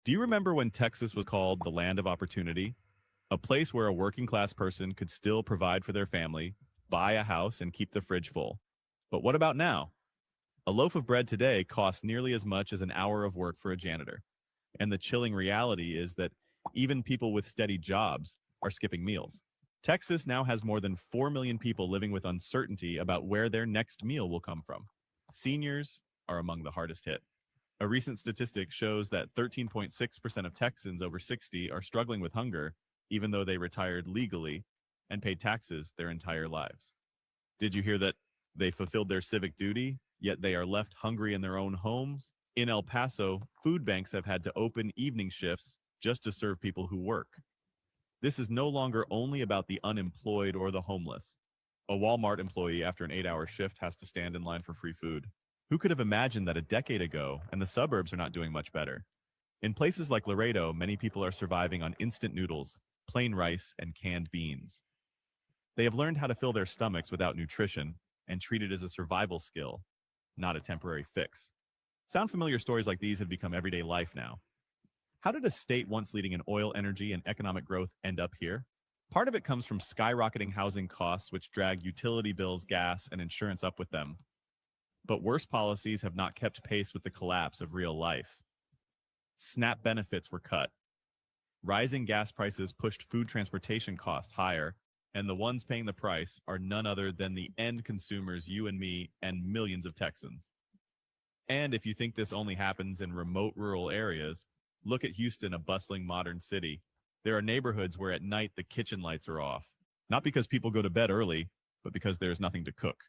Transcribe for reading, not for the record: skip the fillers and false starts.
Do you remember when Texas was called the land of opportunity? A place where a working class person could still provide for their family, buy a house, and keep the fridge full. But what about now? A loaf of bread today costs nearly as much as an hour of work for a janitor. And the chilling reality is that even people with steady jobs are skipping meals. Texas now has more than 4 million people living with uncertainty about where their next meal will come from. Seniors are among the hardest hit. A recent statistic shows that 13.6% of Texans over 60 are struggling with hunger, even though they retired legally and paid taxes their entire lives. Did you hear that they fulfilled their civic duty, yet they are left hungry in their own homes? In El Paso, food banks have had to open evening shifts just to serve people who work. This is no longer only about the unemployed or the homeless. A Walmart employee after an 8-hour shift has to stand in line for free food. Who could have imagined that a decade ago, and the suburbs are not doing much better? In places like Laredo, many people are surviving on instant noodles, plain rice, and canned beans. They have learned how to fill their stomachs without nutrition and treat it as a survival skill, not a temporary fix. Sound familiar? Stories like these have become everyday life now. How did a state once leading in oil, energy, and economic growth end up here? Part of it comes from skyrocketing housing costs, which drag utility bills, gas, and insurance up with them. But worse policies have not kept pace with the collapse of real life. SNAP benefits were cut. Rising gas prices pushed food transportation costs higher, and the ones paying the price are none other than the end consumers, you and me, and millions of Texans. And if you think this only happens in remote rural areas, look at Houston, a bustling modern city. There are neighborhoods where at night the kitchen lights are off, not because people go to bed early, but because there's nothing to cook.